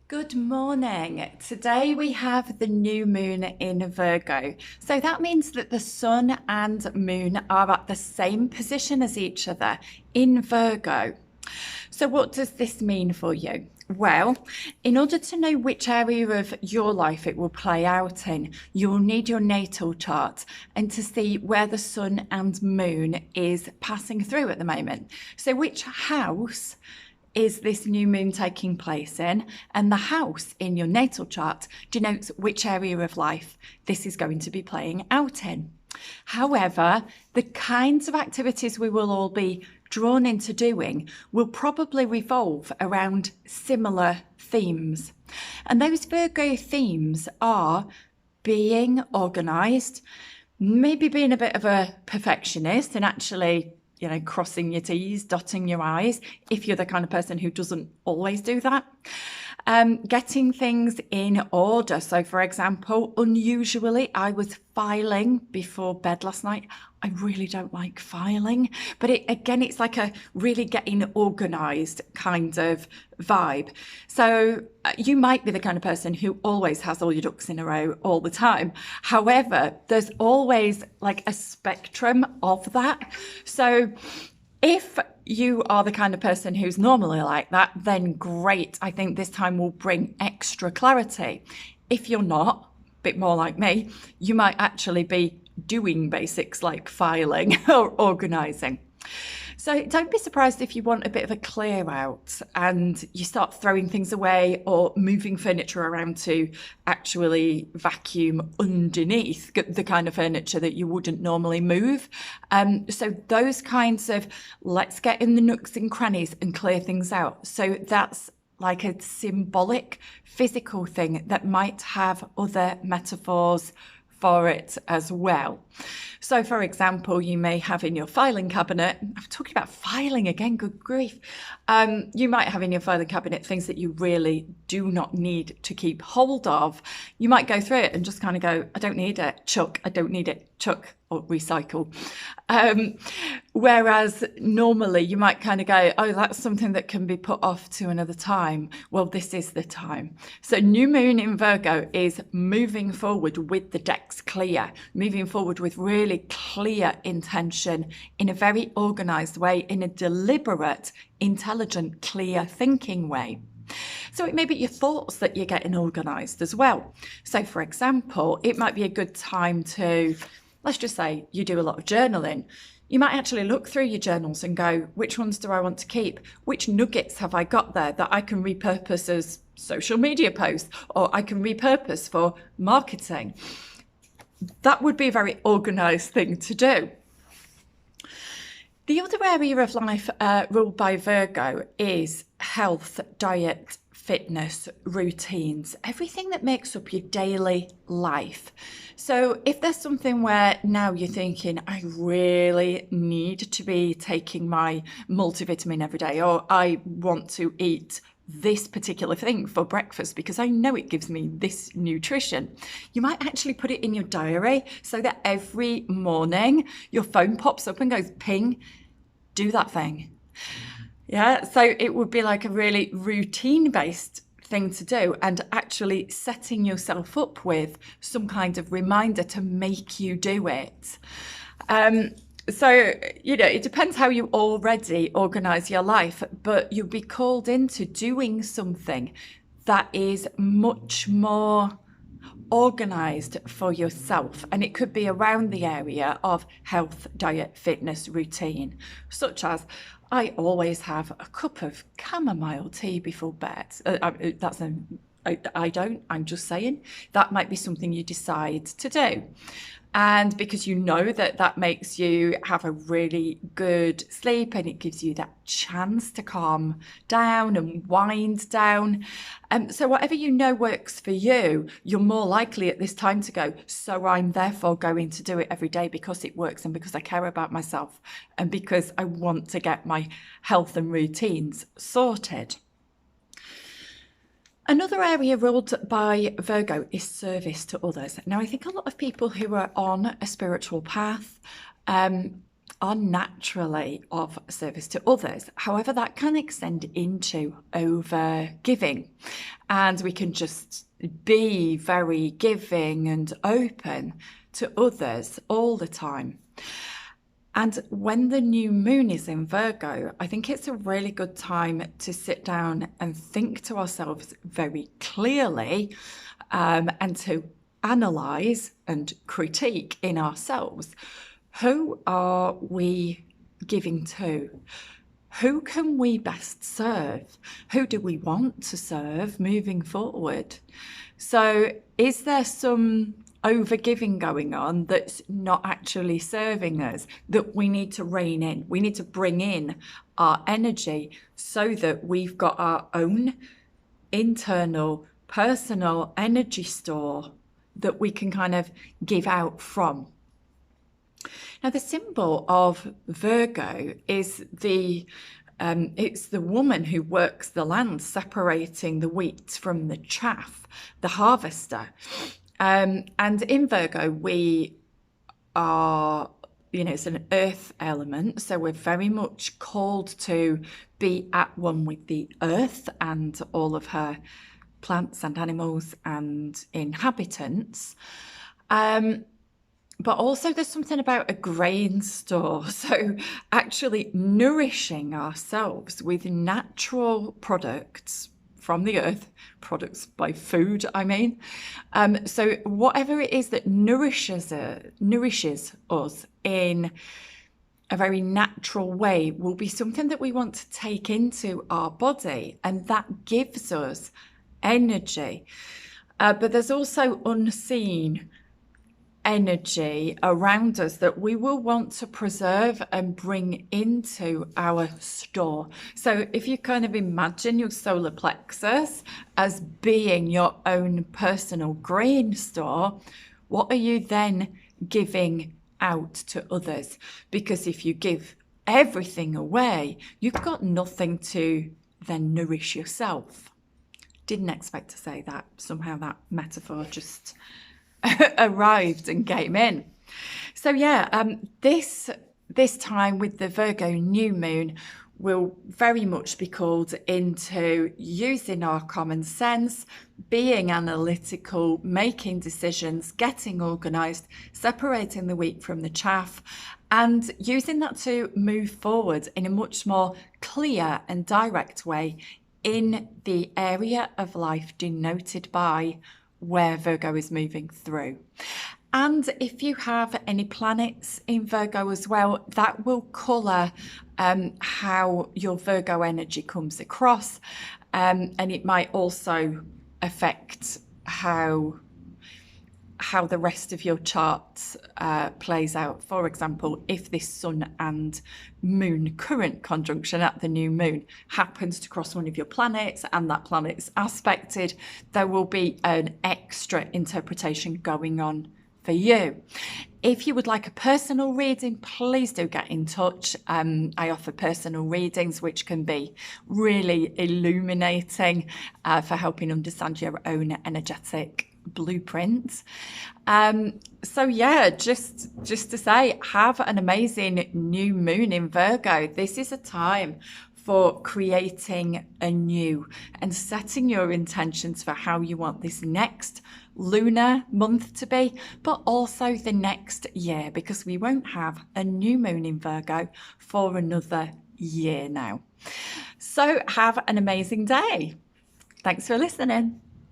Good morning. Today we have the new moon in Virgo. So that means that the sun and moon are at the same position as each other in Virgo. So what does this mean for you? Well, in order to know which area of your life it will play out in, you'll need your natal chart and to see where the sun and moon is passing through at the moment. So which house is this new moon taking place in? And the house in your natal chart denotes which area of life this is going to be playing out in. However, the kinds of activities we will all be drawn into doing will probably revolve around similar themes. And those Virgo themes are being organised, maybe being a bit of a perfectionist and actually crossing your T's, dotting your I's, if you're the kind of person who doesn't always do that. Getting things in order. So, for example, unusually, I was filing before bed last night. I really don't like filing, but it's like a really getting organised kind of vibe. So you might be the kind of person who always has all your ducks in a row all the time. However, there's always like a spectrum of that. So if you are the kind of person who's normally like that, then great. I think this time will bring extra clarity. If you're not, a bit more like me, you might actually be doing basics like filing or organising. So don't be surprised if you want a bit of a clear out and you start throwing things away or moving furniture around to actually vacuum underneath the kind of furniture that you wouldn't normally move. So those kinds of let's get in the nooks and crannies and clear things out. So that's like a symbolic physical thing that might have other metaphors for it as well. So, for example, you may have in your filing cabinet, I'm talking about filing again, good grief. You might have in your filing cabinet things that you really do not need to keep hold of. You might go through it and just kind of go, I don't need it, chuck, I don't need it, chuck, or recycle. Whereas normally you might kind of go, oh, that's something that can be put off to another time. Well, this is the time. So new moon in Virgo is moving forward with the decks clear, moving forward with really clear intention in a very organised way, in a deliberate, intelligent, clear thinking way. So it may be your thoughts that you're getting organised as well. So for example, it might be a good time to, let's just say you do a lot of journaling. You might actually look through your journals and go, which ones do I want to keep? Which nuggets have I got there that I can repurpose as social media posts or I can repurpose for marketing? That would be a very organised thing to do. The other area of life ruled by Virgo is health, diet, fitness, routines, everything that makes up your daily life. So if there's something where now you're thinking, I really need to be taking my multivitamin every day, or I want to eat this particular thing for breakfast because I know it gives me this nutrition, you might actually put it in your diary so that every morning your phone pops up and goes, ping, do that thing. Yeah, so it would be like a really routine-based thing to do and actually setting yourself up with some kind of reminder to make you do it. So, it depends how you already organise your life, but you'll be called into doing something that is much more organised for yourself. And it could be around the area of health, diet, fitness, routine, such as I always have a cup of chamomile tea before bed. I'm just saying that might be something you decide to do. And because you know that makes you have a really good sleep and it gives you that chance to calm down and wind down. So whatever you know works for you, you're more likely at this time to go, so I'm therefore going to do it every day because it works and because I care about myself and because I want to get my health and routines sorted. Another area ruled by Virgo is service to others. Now, I think a lot of people who are on a spiritual path are naturally of service to others. However, that can extend into over giving, and we can just be very giving and open to others all the time. And when the new moon is in Virgo, I think it's a really good time to sit down and think to ourselves very clearly, and to analyse and critique in ourselves. Who are we giving to? Who can we best serve? Who do we want to serve moving forward? So is there some overgiving going on that's not actually serving us, that we need to rein in? We need to bring in our energy so that we've got our own internal personal energy store that we can kind of give out from. Now, the symbol of Virgo is it's the woman who works the land, separating the wheat from the chaff, the harvester. And in Virgo, we are, it's an earth element. So we're very much called to be at one with the earth and all of her plants and animals and inhabitants. But also there's something about a grain store. So actually nourishing ourselves with natural products from the earth, products by food, I mean. So whatever it is that nourishes us in a very natural way will be something that we want to take into our body, and that gives us energy. But there's also unseen energy around us that we will want to preserve and bring into our store. So if you kind of imagine your solar plexus as being your own personal grain store, what are you then giving out to others? Because if you give everything away, you've got nothing to then nourish yourself. Didn't expect to say that. Somehow that metaphor just arrived and came in. So this time with the Virgo new moon will very much be called into using our common sense, being analytical, making decisions, getting organised, separating the wheat from the chaff, and using that to move forward in a much more clear and direct way in the area of life denoted by where Virgo is moving through. And if you have any planets in Virgo as well, that will colour how your Virgo energy comes across, and it might also affect how the rest of your chart plays out. For example, if this Sun and Moon current conjunction at the new moon happens to cross one of your planets and that planet's aspected, there will be an extra interpretation going on for you. If you would like a personal reading, please do get in touch. I offer personal readings, which can be really illuminating for helping understand your own energetic blueprint. Just to say, have an amazing new moon in Virgo. This is a time for creating anew and setting your intentions for how you want this next lunar month to be, but also the next year, because we won't have a new moon in Virgo for another year now. So have an amazing day. Thanks for listening.